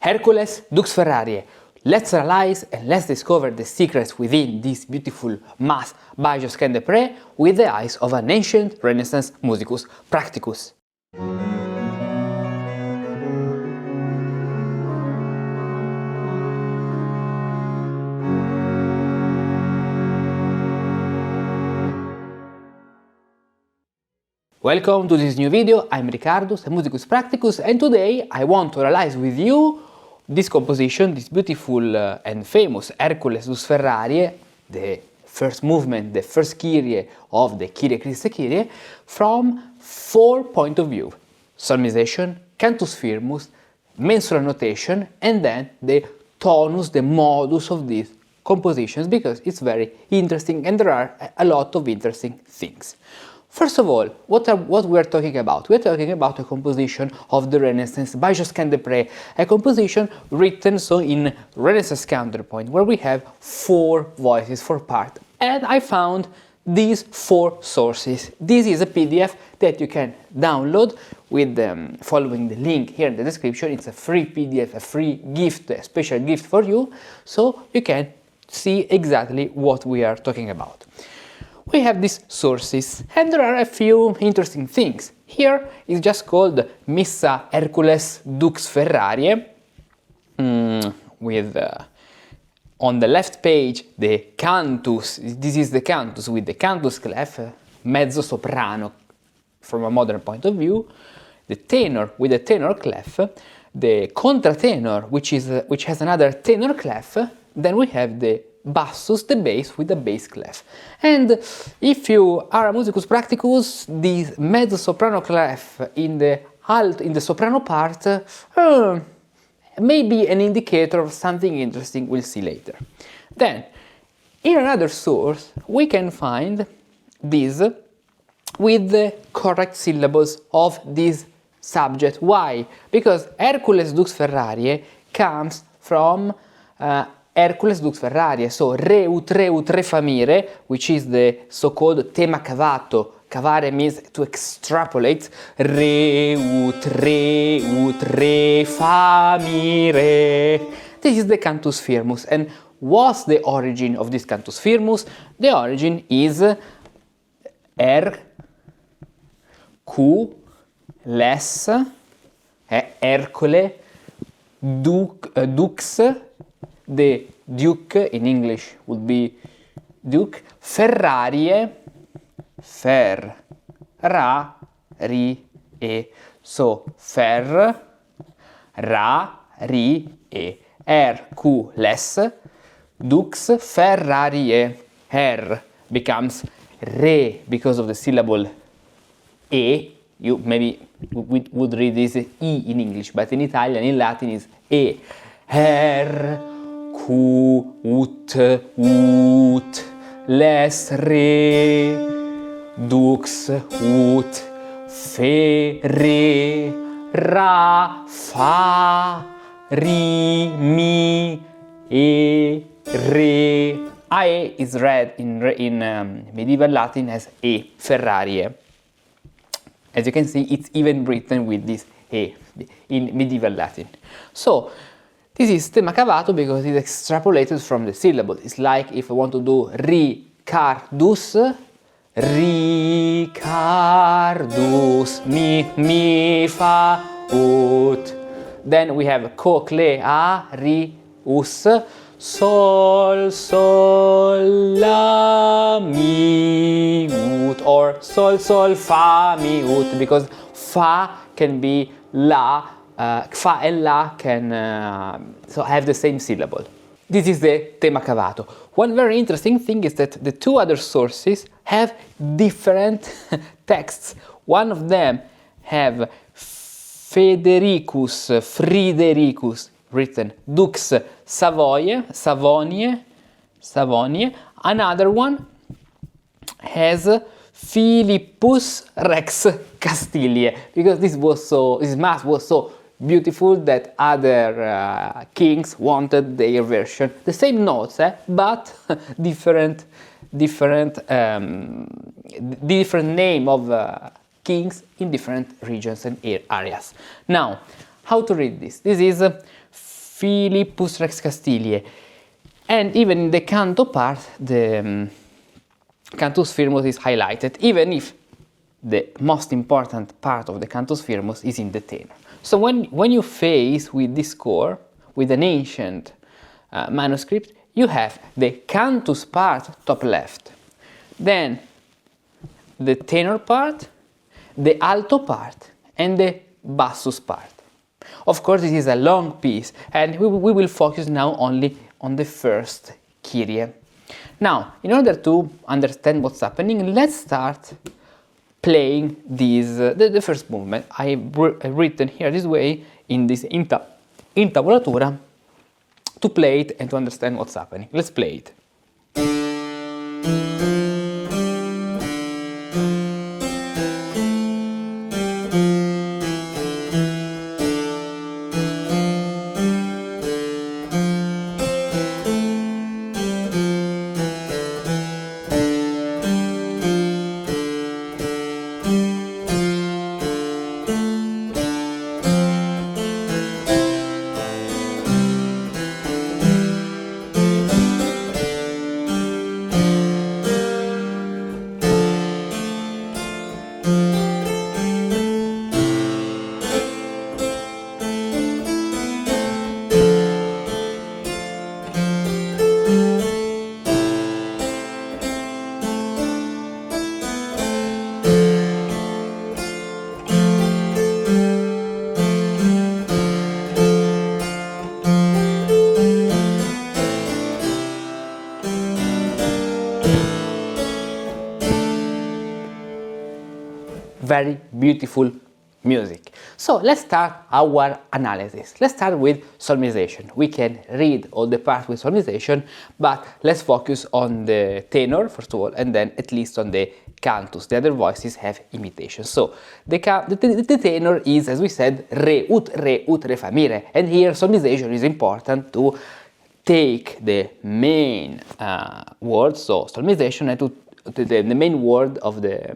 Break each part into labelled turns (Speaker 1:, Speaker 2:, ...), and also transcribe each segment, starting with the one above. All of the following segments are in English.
Speaker 1: Hercules Dux Ferrariae. Let's analyze and let's discover the secrets within this beautiful Mass by Josquin Desprez with the eyes of an ancient Renaissance musicus, Practicus. Welcome to this new video. I'm Ricardus, a Musicus Practicus, and today I want to analyze with you this composition, this beautiful and famous Hercules Dux Ferrariae, the first movement, the first Kyrie of the Kyrie Christe Kyrie, from 4 points of view: Solmization, Cantus Firmus, Mensural notation, and then the tonus, the modus of these compositions, because it's very interesting and there are a lot of interesting things. First of all, what we are talking about? We are talking about a composition of the Renaissance by Josquin Desprez, a composition written so in Renaissance counterpoint, where we have 4 voices, 4 parts. And I found these 4 sources. This is a PDF that you can download with following the link here in the description. It's a free PDF, a free gift, a special gift for you, so you can see exactly what we are talking about. We have these sources, and there are a few interesting things. Here is just called Missa Hercules Dux Ferrariae, with on the left page the Cantus. This is the Cantus with the Cantus Clef, Mezzo-Soprano from a modern point of view, the tenor with the tenor clef, the contratenor which has another tenor clef, then we have the bassus, the bass with the bass clef. And if you are a musicus practicus, the mezzo-soprano clef in the soprano part may be an indicator of something interesting we'll see later. Then, in another source, we can find this with the correct syllables of this subject. Why? Because Hercules Dux Ferrariae comes from Hercules Dux Ferrariae, so re ut re famire, which is the so-called tema cavato. Cavare means to extrapolate. Re ut re famire. This is the Cantus Firmus. And what's the origin of this Cantus Firmus? The origin is Hercule Dux, the Duke in English would be Duke, Ferrariae, so Hercules Dux Ferrariae. Her becomes re because of the syllable e. You maybe would read this e in English, but in Italian, in Latin is e. Les re dux ut fe re ra fa ri mi e re. Ae is read in medieval Latin as e, Ferrariae. As you can see, it's even written with this e in medieval Latin. So this is tema cavato because it's extrapolated from the syllable. It's like if I want to do Ricardus, mi fa ut. Then we have coclearius, sol la mi ut, or sol fa mi ut, because fa can be la. Fa and la can so have the same syllable. This is the tema cavato. One very interesting thing is that the 2 other sources have different texts. One of them have Fridericus written Dux Savonie. Another one has Philippus Rex Castiliae, because this mass was so beautiful that other kings wanted their version. The same notes, but different name of kings in different regions and areas. Now, how to read this? This is Philippus Rex Castiliae. And even in the canto part, the Cantus Firmus is highlighted, even if the most important part of the Cantus Firmus is in the tenor. So when you face with this score, with an ancient manuscript, you have the cantus part top left, then the tenor part, the alto part, and the bassus part. Of course, this is a long piece, and we will focus now only on the first Kyrie. Now, in order to understand what's happening, let's start playing these, the first movement. I've written here this way, in this intabulatura, to play it and to understand what's happening. Let's play it. Very beautiful music. So let's start our analysis. Let's start with solmization. We can read all the parts with solmization, but let's focus on the tenor first of all, and then at least on the cantus. The other voices have imitation. So the tenor is, as we said, re, ut, fa, mi, re. And here solmization is important to take the main word, so solmization, and to the main word of the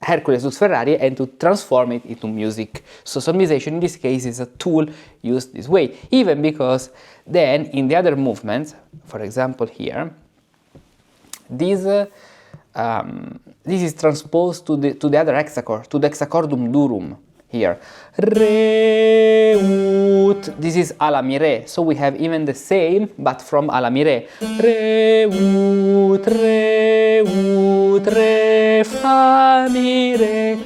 Speaker 1: Hercules Dux Ferrariae, and to transform it into music. So solmization in this case is a tool used this way, even because then in the other movements, for example here, this is transposed to the other hexachord, to the hexachordum durum here. Re, ut, this is Alamire, so we have even the same, but from Alamire. Re, ut, re, fa, mi, re.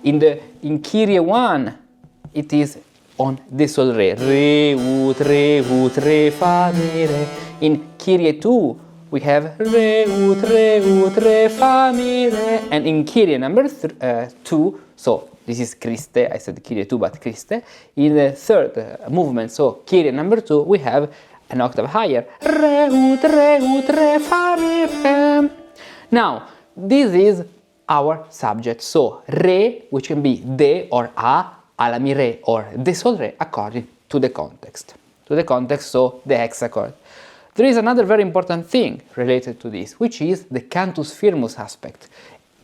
Speaker 1: In Kyrie 1, it is on de sol re. Re, ut, re, fa, mi, re. In Kyrie 2, we have re, ut, fa, mi, re. And in Kyrie number 2, so this is Christe, I said Kyrie 2, but Christe. In the third movement, so Kyrie number 2, we have an octave higher. Re, ut, fa, mi, re. Now, this is our subject. So, re, which can be de or a, Alamire or de sol re, according to the context. So the hexachord. There is another very important thing related to this, which is the Cantus Firmus aspect.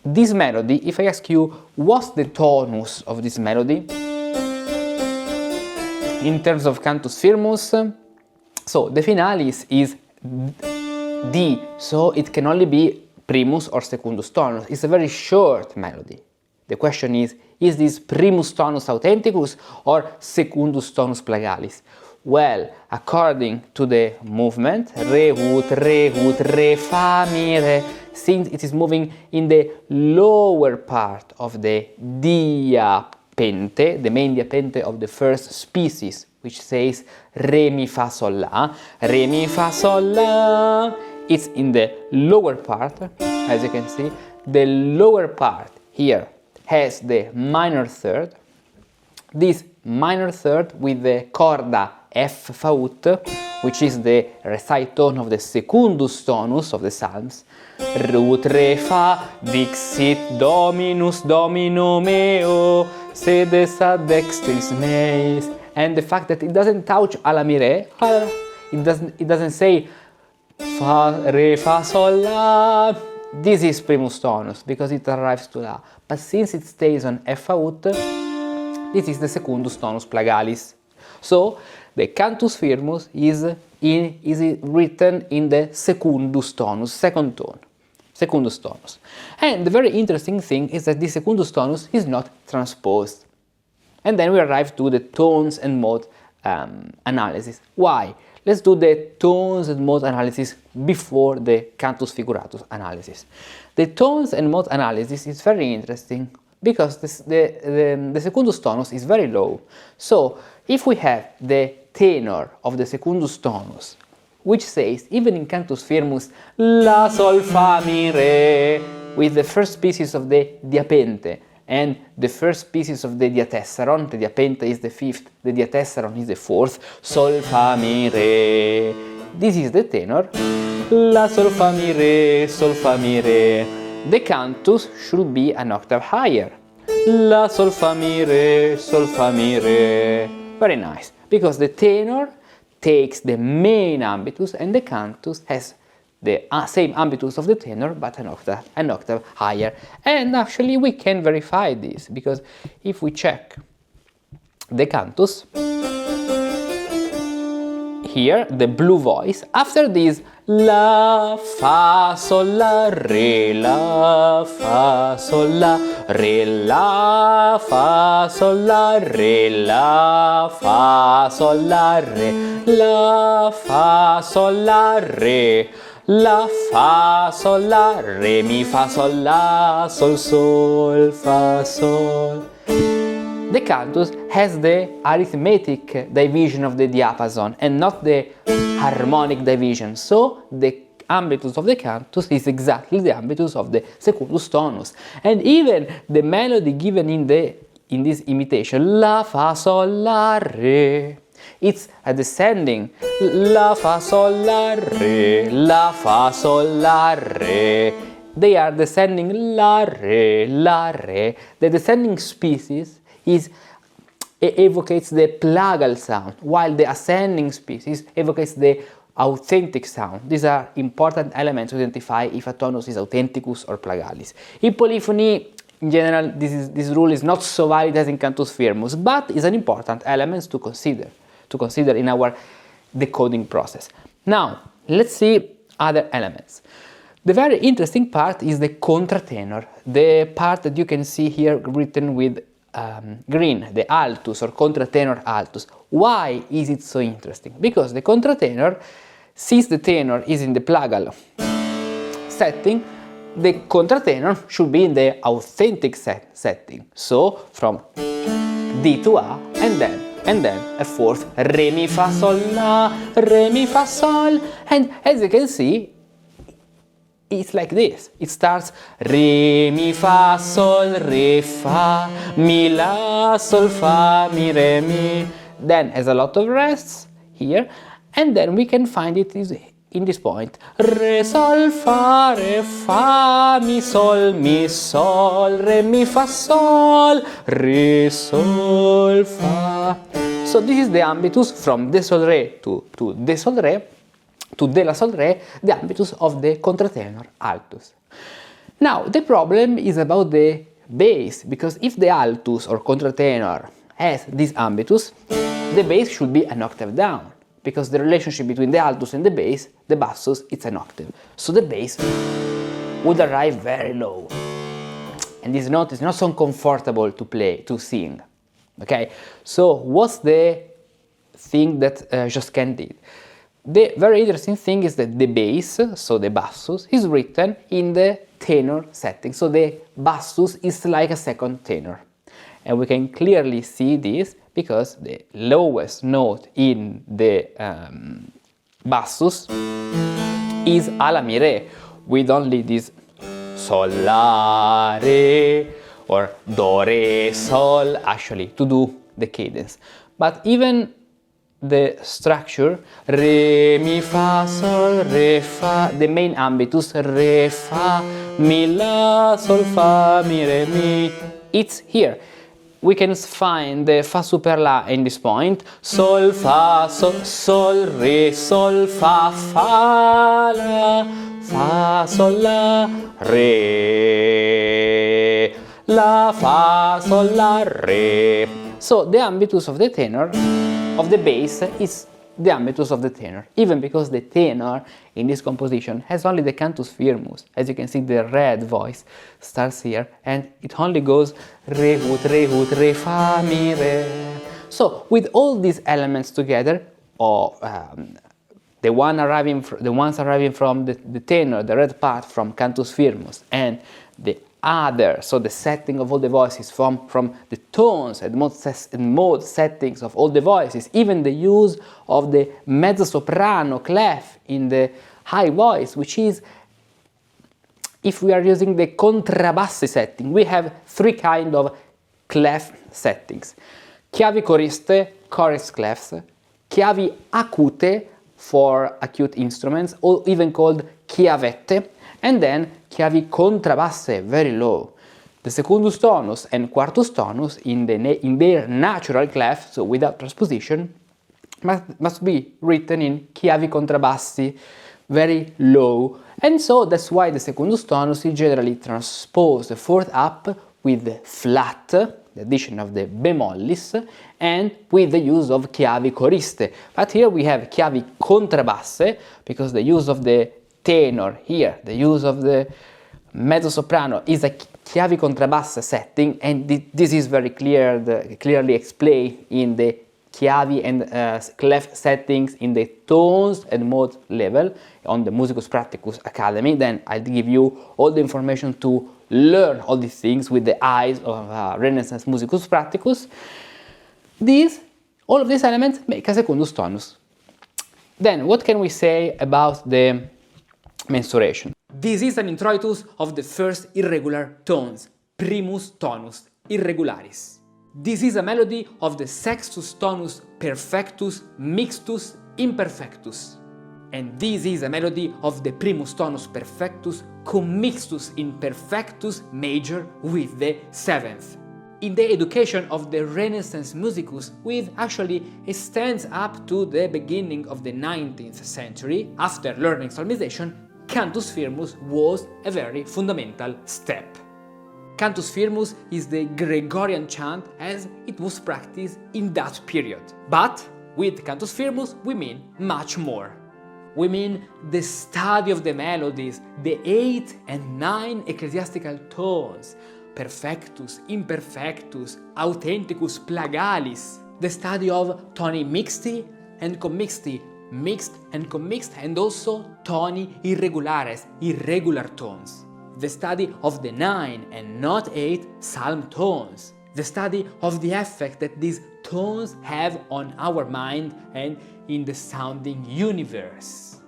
Speaker 1: This melody, if I ask you, what's the tonus of this melody? In terms of Cantus Firmus, so the finalis is D, so it can only be primus or secundus tonus. It's a very short melody. The question is this primus tonus authenticus or secundus tonus plagalis? Well, according to the movement, re, ut, fa, mi, re, since it is moving in the lower part of the diapente, the main diapente of the first species, which says re, mi, fa, sol, la. Re, mi, fa, sol, la. It's in the lower part, as you can see. The lower part here has the minor third. This minor third with the corda F fa ut, which is the recite tone of the secundus tonus of the Psalms. Ut, re, fa, dixit Dominus Domino meo, sedes ad dextris meis. And the fact that it doesn't touch Alamire, it doesn't say fa, re, fa, sol, la. This is primus tonus because it arrives to la. But since it stays on F fa ut, this is the secundus tonus plagalis. So the Cantus Firmus is written in the secundus tonus, second tone, secundus tonus. And the very interesting thing is that the secundus tonus is not transposed. And then we arrive to the tones and mode analysis. Why? Let's do the tones and mode analysis before the Cantus Figuratus analysis. The tones and mode analysis is very interesting because the secundus tonus is very low. So if we have the tenor of the secundus tonus, which says, even in Cantus Firmus, La, Sol, Fa, Mi, Re, with the first pieces of the diapente and the first pieces of the diatessaron, the diapente is the fifth, the diatessaron is the fourth, Sol, Fa, Mi, Re. This is the tenor, La, Sol, Fa, Mi, Re, Sol, Fa, Mi, Re. The cantus should be an octave higher, La, Sol, Fa, Mi, Re, Sol, Fa, Mi, Re. Very nice, because the tenor takes the main ambitus and the cantus has the same ambitus of the tenor but an octave higher. And actually we can verify this, because if we check the cantus, here the blue voice, after this La, Fa, Sol, La, Re, La, Fa, Sol, La, Re, La, Fa, Sol, La, Re, La, Fa, Sol, La, Re, La, Fa, Sol, La, Re, La, Fa, Sol, La, Re, Mi, Fa, Sol, La, Sol, Sol, Fa, Sol. The cantus has the arithmetic division of the diapason and not the harmonic division, so the ambitus of the cantus is exactly the ambitus of the secundus tonus. And even the melody given in this imitation, La, Fa, Sol, La, Re, it's a descending La, Fa, Sol, La, Re, La, Fa, Sol, La, Re. They are descending La, Re, La, Re. The descending species evocates the plagal sound, while the ascending species evocates the authentic sound. These are important elements to identify if a tonus is authenticus or plagalis. In polyphony, in general, this rule is not so valid as in Cantus Firmus, but is an important element to consider in our decoding process. Now, let's see other elements. The very interesting part is the contratenor, the part that you can see here written with green, the altus or contratenor altus. Why is it so interesting? Because the contratenor, since the tenor is in the plagal setting, the contratenor should be in the authentic setting. So from D to A and then a fourth Re, Mi, Fa, Sol, La, Re, Mi, Fa, Sol, and as you can see, it's like this. It starts Re, Mi, Fa, Sol, Re, Fa, Mi, La, Sol, Fa, Mi, Re, Mi. Then has a lot of rests here, and then we can find it in this point. Re, Sol, Fa, Mi, Sol, Re, Mi, Fa, Sol, Re, Sol, Fa. So this is the ambitus from De Sol, Re to De Sol, Re, to De La Sol, Re, the ambitus of the contratenor altus. Now, the problem is about the bass, because if the altus or contratenor has this ambitus, the bass should be an octave down, because the relationship between the altus and the bass, the bassus, it's an octave. So the bass would arrive very low. And it's not so comfortable to play, to sing. Okay? So what's the thing that Josquin did? The very interesting thing is that the bass, so the bassus, is written in the tenor setting. So the bassus is like a second tenor. And we can clearly see this because the lowest note in the bassus is Alamire, with only this Sol, La, Re, or Do, Re, Sol, actually, to do the cadence. But even the structure, Re, Mi, Fa, Sol, Re, Fa, the main ambitus, Re, Fa, Mi, La, Sol, Fa, Mi, Re, Mi, it's here. We can find the Fa super La in this point, Sol, Fa, Sol, Re, Sol, Fa, Fa, La, Fa, Sol, La, Re, La, Fa, Sol, La, Re. So the ambitus of the tenor, of the bass, is the ambitus of the tenor, even because the tenor in this composition has only the Cantus Firmus. As you can see, the red voice starts here and it only goes re, hut, re, fa, mi, re. So with all these elements together, or the ones arriving from the tenor, the red part from Cantus Firmus, and the other, so the setting of all the voices from the tones and mode settings of all the voices, even the use of the Mezzo-Soprano Clef in the high voice, which is, if we are using the Contrabassi setting, we have three kinds of clef settings. Chiavi choriste, chorus clefs, chiavi acute for acute instruments, or even called chiavette, and then chiavi contrabasse, very low. The secundus tonus and quartus tonus in their natural clef, so without transposition, must be written in chiavi contrabassi, very low. And so that's why the secundus tonus is generally transposed fourth up with the flat, the addition of the bemollis, and with the use of chiavi choriste. But here we have chiavi contrabasse, because the use of the tenor here, the use of the mezzo-soprano is a chiavi contrabasse setting, and this is very clearly explained in the chiavi and clef settings in the tones and mode level on the Musicus Practicus Academy. Then I'll give you all the information to learn all these things with the eyes of Renaissance Musicus Practicus. All of these elements make a secundus tonus. Then what can we say about the mensuration? This is an introitus of the first irregular tones, primus tonus irregularis. This is a melody of the sextus tonus perfectus mixtus imperfectus. And this is a melody of the primus tonus perfectus commixtus imperfectus major with the seventh. In the education of the Renaissance musicus, which actually extends up to the beginning of the 19th century, after learning solmization, Cantus Firmus was a very fundamental step. Cantus Firmus is the Gregorian chant as it was practiced in that period. But with Cantus Firmus we mean much more. We mean the study of the melodies, the 8 and 9 ecclesiastical tones, perfectus, imperfectus, authenticus plagalis, the study of toni mixti and commixti, mixed and commixed, and also toni irregulares, irregular tones. The study of the 9 and not 8 psalm tones. The study of the effect that these tones have on our mind and in the sounding universe.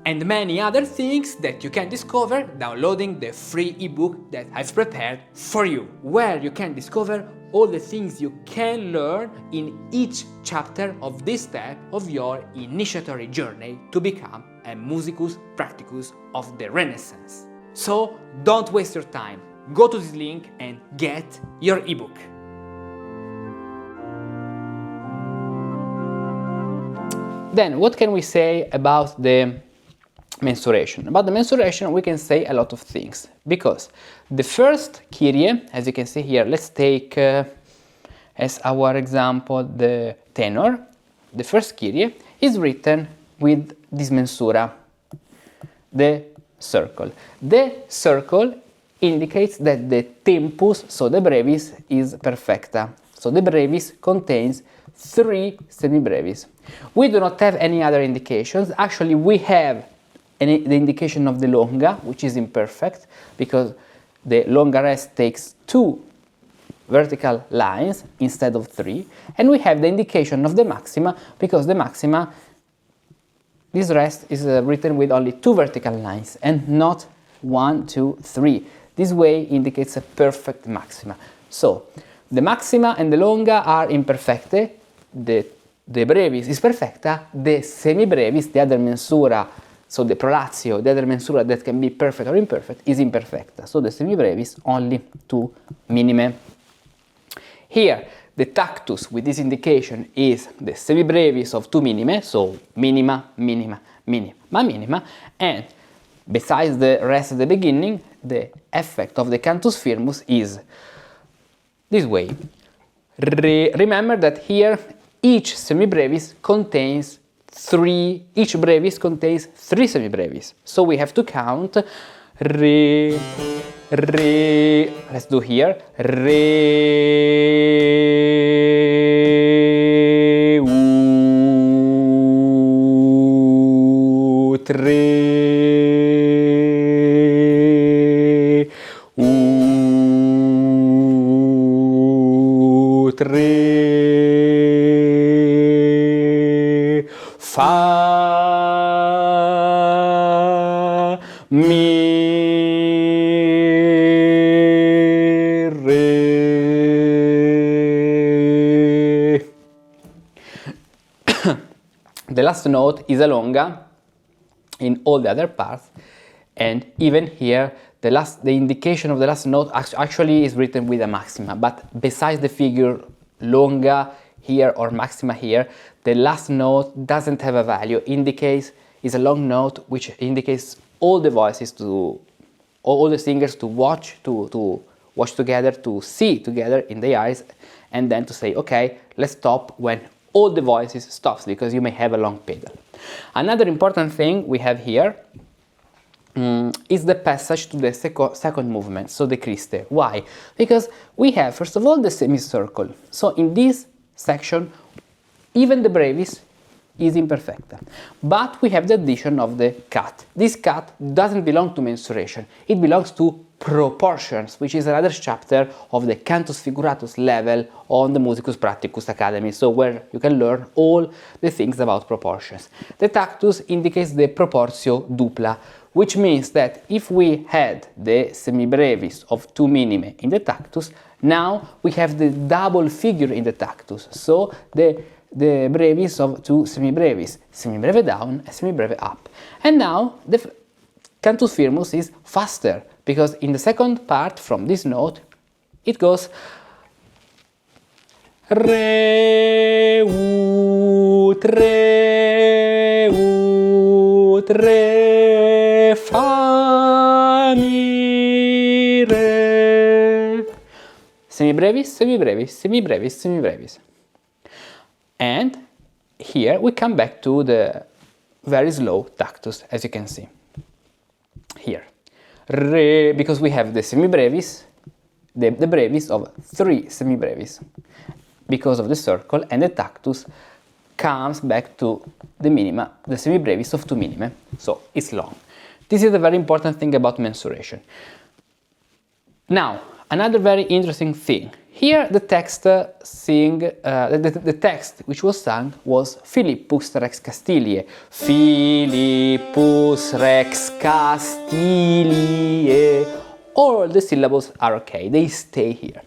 Speaker 1: And many other things that you can discover downloading the free ebook that I've prepared for you, where you can discover all the things you can learn in each chapter of this step of your initiatory journey to become a Musicus Practicus of the Renaissance. So don't waste your time, go to this link and get your ebook. Then what can we say about the mensuration? About the mensuration we can say a lot of things, because the first Kyrie, as you can see here, let's take as our example the tenor. The first Kyrie is written with this mensura, the circle. The circle indicates that the tempus, so the brevis, is perfecta. So the brevis contains 3 semibrevis. We do not have any other indications. Actually, we have the indication of the longa, which is imperfect, because the longa rest takes 2 vertical lines instead of 3. And we have the indication of the maxima, because the maxima, this rest is written with only 2 vertical lines and not 1, 2, 3. This way indicates a perfect maxima. So the maxima and the longa are imperfecte, the brevis is perfecta, the semibrevis, the other mensura, so the prolazio, the other mensura that can be perfect or imperfect, is imperfecta. So the semibrevis only 2 minime. Here the tactus with this indication is the semibrevis of 2 minime, so minima, minima, minima, minima, and besides the rest at the beginning, the effect of the Cantus Firmus is this way. re. Remember that here each semibrevis contains each brevis contains 3 semibrevis. So we have to count re, re, let's do here, re, ut, re, ut, re, fa, mi, re. The last note is a longa in all the other parts, and even here the indication of the last note actually is written with a maxima, but besides the figure longa here or maxima here, the last note doesn't have a value, indicates is a long note which indicates all the voices to all the singers to watch together, to see together in the eyes, and then to say, okay, let's stop when all the voices stops, because you may have a long pedal. Another important thing we have here is the passage to the second movement, so the Christe. Why? Because we have, first of all, the semicircle. So in this section, even the brevis is imperfecta. But we have the addition of the cut. This cut doesn't belong to mensuration. It belongs to proportions, which is another chapter of the Cantus Figuratus level on the Musicus Practicus Academy, so where you can learn all the things about proportions. The tactus indicates the proportio dupla, which means that if we had the semibrevis of 2 minime in the tactus, now we have the double figure in the tactus, so the brevis of 2 semibrevis, semibreve down and semibreve up. And now the Cantus Firmus is faster, because in the second part from this note it goes re, ut, re, ut, re, fa, mi, re. Semibrevis, semibrevis, semibrevis, semibrevis. And here we come back to the very slow tactus, as you can see. Here. Re, because we have the semibrevis, the brevis of 3 semibrevis, because of the circle, and the tactus comes back to the minima, the semibrevis of 2 minime, so it's long. This is a very important thing about mensuration. Now, another very interesting thing. Here the text the text which was sung was Philippus Rex Castiliae. Philippus Rex Castiliae. All the syllables are okay, they stay here.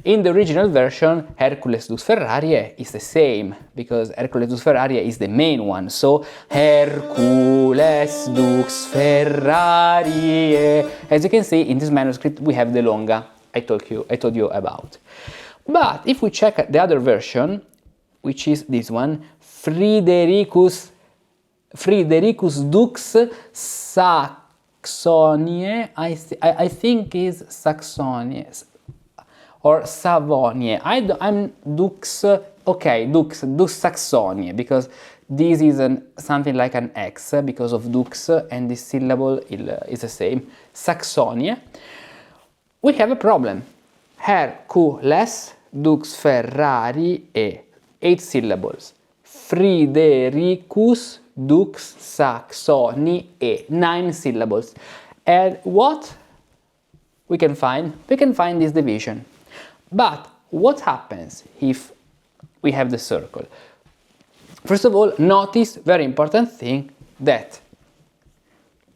Speaker 1: In the original version, Hercules Dux Ferrariae is the same, because Hercules Dux Ferrariae is the main one. So Hercules Dux Ferrariae. As you can see in this manuscript, we have the longa I told you about. But if we check the other version, which is this one, Fridericus Dux Saxoniae, I think is Saxoniae or Savoniae. I'm Dux, okay, Dux Saxoniae, because this is something like an X because of Dux, and this syllable is the same, Saxonia. We have a problem. Hercules Dux Ferrariae, 8 syllables. Fridericus Dux Saxoniae, 9 syllables. And what we can find? We can find this division. But what happens if we have the circle? First of all, notice, very important thing, that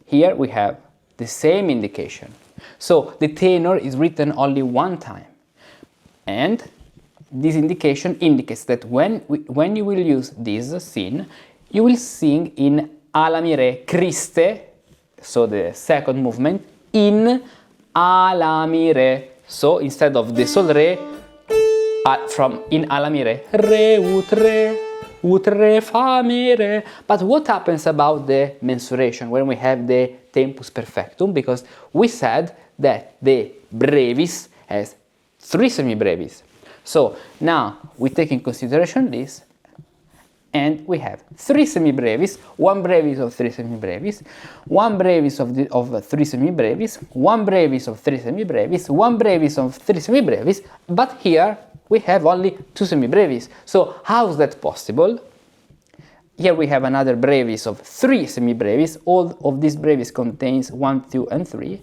Speaker 1: here we have the same indication. So the tenor is written only one time, and this indication indicates that when you will use this scene, you will sing in Alamire Christe, so the second movement, in Alamire. So instead of the sol re, from in Alamire, re, ut, re, fa, mi, re. But what happens about the mensuration when we have the tempus perfectum? Because we said that the brevis has 3 semibrevis. So now we take in consideration this, and we have 3 semibrevis, 1 brevis of 3 semibrevis, 1 brevis of 3 semibrevis, 1 brevis of 3 semibrevis, 1 brevis of 3 semibrevis, but here we have only 2 semibrevis. So how is that possible? Here we have another brevis of 3 semibrevis. All of these brevis contains 1, 2, and 3.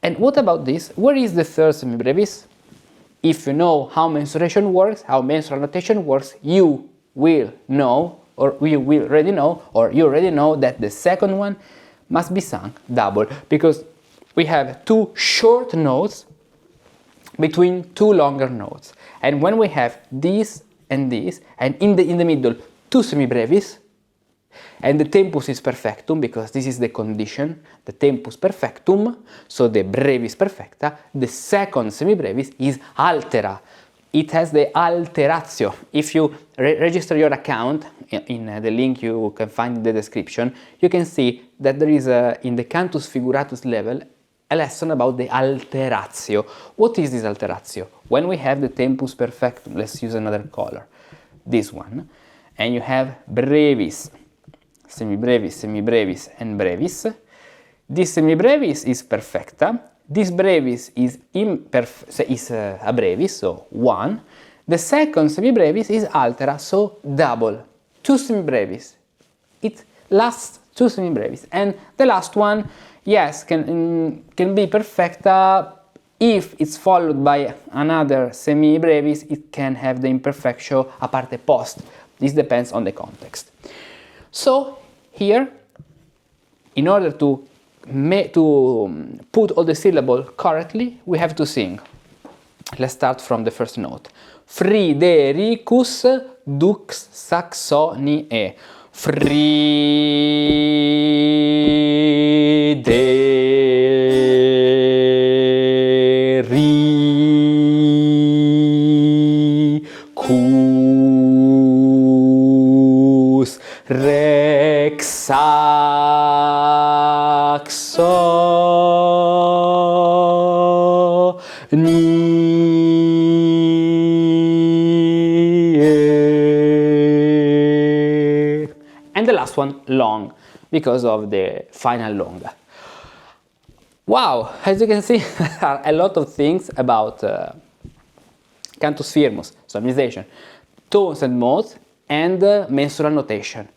Speaker 1: And what about this? Where is the third semibrevis? If you know how mensuration works, how mensural notation works, you will know, or you will already know, or you already know that the second one must be sung double, because we have 2 short notes between 2 longer notes. And when we have this and this, and in the middle 2 semibrevis, and the tempus is perfectum, because this is the condition, the tempus perfectum, so the brevis perfecta, the second semibrevis is altera. It has the alteratio. If you register your account in the link you can find in the description, you can see that there is in the Cantus Figuratus level a lesson about the alteratio. What is this alteratio? When we have the tempus perfectum, let's use another color, this one, and you have brevis, semibrevis, semibrevis, and brevis. This semibrevis is perfecta. This brevis is a brevis, so 1. The second semibrevis is altera, so double, 2 semibrevis. It lasts 2 semibrevis, and the last one, yes, can be perfecta. If it's followed by another semibrevis, it can have the imperfectio a parte post. This depends on the context. So here, in order to put all the syllables correctly, we have to sing. Let's start from the first note. Fridericus Dux Saxoniae. Fridericus Rex Saxoniae. And the last one long, because of the final longa. Wow, as you can see, there are a lot of things about Cantus Firmus, solmization, tones and modes, and mensural notation.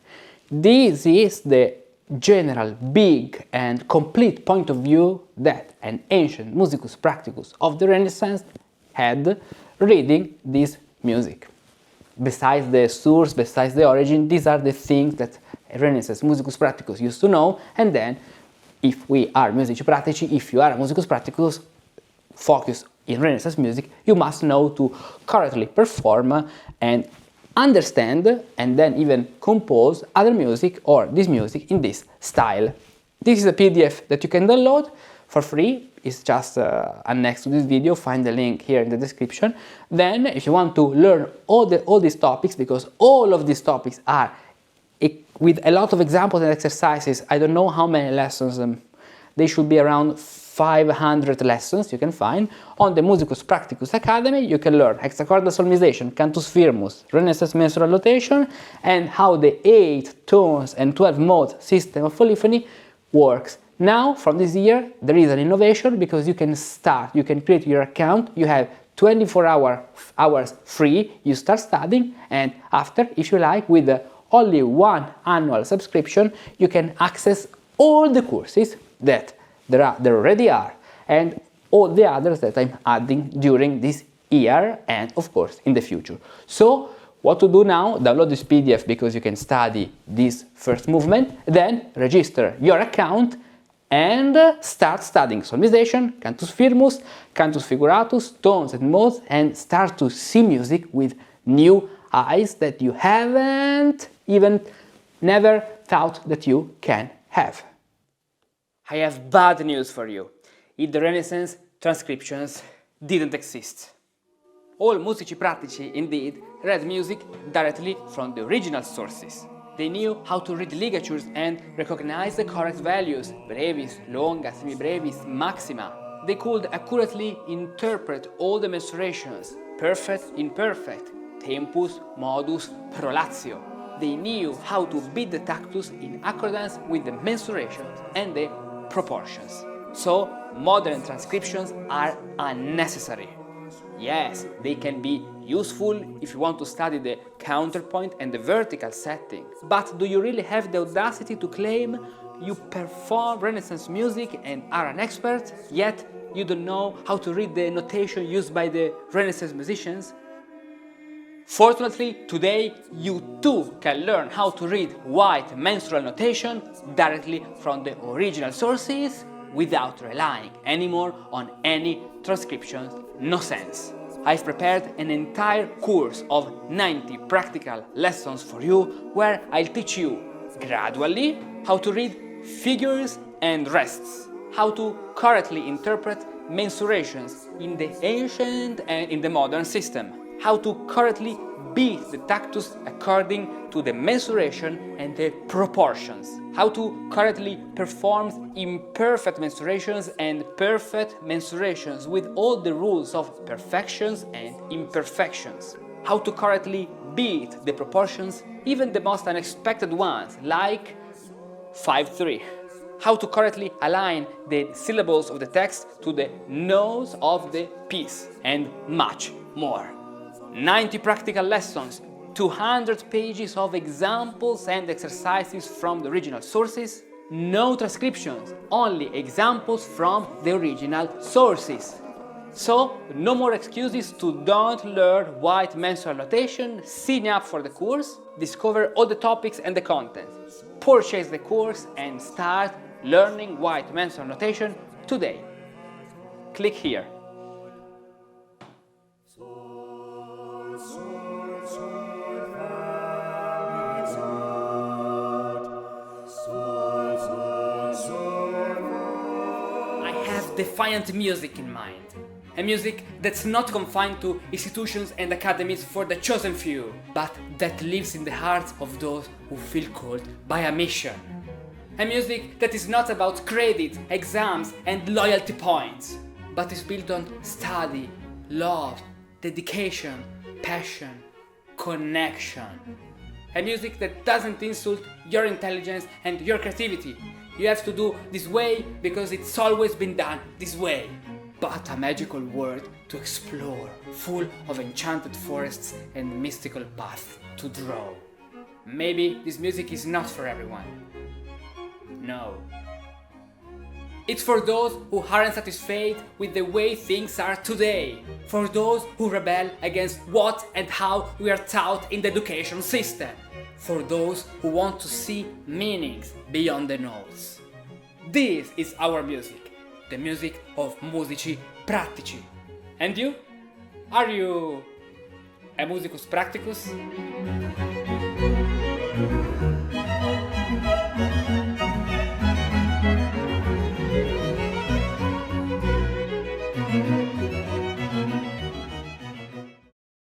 Speaker 1: This is the general, big and complete point of view that an ancient musicus practicus of the Renaissance had reading this music. Besides the source, besides the origin, these are the things that a Renaissance musicus practicus used to know, and then if we are musici practici, if you are a musicus practicus focused in Renaissance music, you must know to correctly perform and understand and then even compose other music or this music in this style. This is a PDF that you can download for free. It's just annexed to this video. Find the link here in the description. Then if you want to learn all these topics, because all of these topics are with a lot of examples and exercises, I don't know how many lessons, they should be around 500 lessons you can find. On the Musicus Practicus Academy you can learn hexachordal solmization, Cantus Firmus, Renaissance mensural notation, and how the 8 tones and 12 mode system of polyphony works. Now, from this year, there is an innovation, because you can start, you can create your account, you have 24 hours free, you start studying, and after, if you like, with only 1 annual subscription, you can access all the courses that there already are, and all the others that I'm adding during this year and of course in the future. So what to do now? Download this PDF because you can study this first movement, then register your account and start studying solmization, Cantus Firmus, Cantus Figuratus, tones and modes, and start to see music with new eyes that you haven't even never thought that you can have. I have bad news for you. In the Renaissance, transcriptions didn't exist. All musici pratici, indeed, read music directly from the original sources. They knew how to read ligatures and recognize the correct values, brevis, longa, semibrevis, maxima. they could accurately interpret all the mensurations, perfect, imperfect, tempus, modus, prolazio. They knew how to beat the tactus in accordance with the mensurations and the proportions. So, modern transcriptions are unnecessary. Yes, they can be useful if you want to study the counterpoint and the vertical setting. But do you really have the audacity to claim you perform Renaissance music and are an expert, yet you don't know how to read the notation used by the Renaissance musicians? Fortunately, today you too can learn how to read white mensural notation directly from the original sources without relying anymore on any transcriptions nonsense. I've prepared an entire course of 90 practical lessons for you where I'll teach you gradually how to read figures and rests, how to correctly interpret mensurations in the ancient and in the modern system, how to correctly beat the tactus according to the mensuration and the proportions, how to correctly perform imperfect mensurations and perfect mensurations with all the rules of perfections and imperfections, how to correctly beat the proportions, even the most unexpected ones, like 5-3, how to correctly align the syllables of the text to the notes of the piece, and much more. 90 practical lessons, 200 pages of examples and exercises from the original sources, no transcriptions, only examples from the original sources. So, no more excuses to don't learn white mensural notation, sign up for the course, discover all the topics and the content, purchase the course and start learning white mensural notation today. Click here. Defiant music in mind. A music that's not confined to institutions and academies for the chosen few, but that lives in the hearts of those who feel called by a mission. A music that is not about credit, exams, and loyalty points, but is built on study, love, dedication, passion, connection. A music that doesn't insult your intelligence and your creativity. You have to do this way because it's always been done this way. But a magical world to explore, full of enchanted forests and mystical paths to draw. Maybe this music is not for everyone. No. It's for those who aren't satisfied with the way things are today. For those who rebel against what and how we are taught in the education system. For those who want to see meanings beyond the notes. This is our music, the music of Musici Practici. And you? Are you a Musicus Practicus?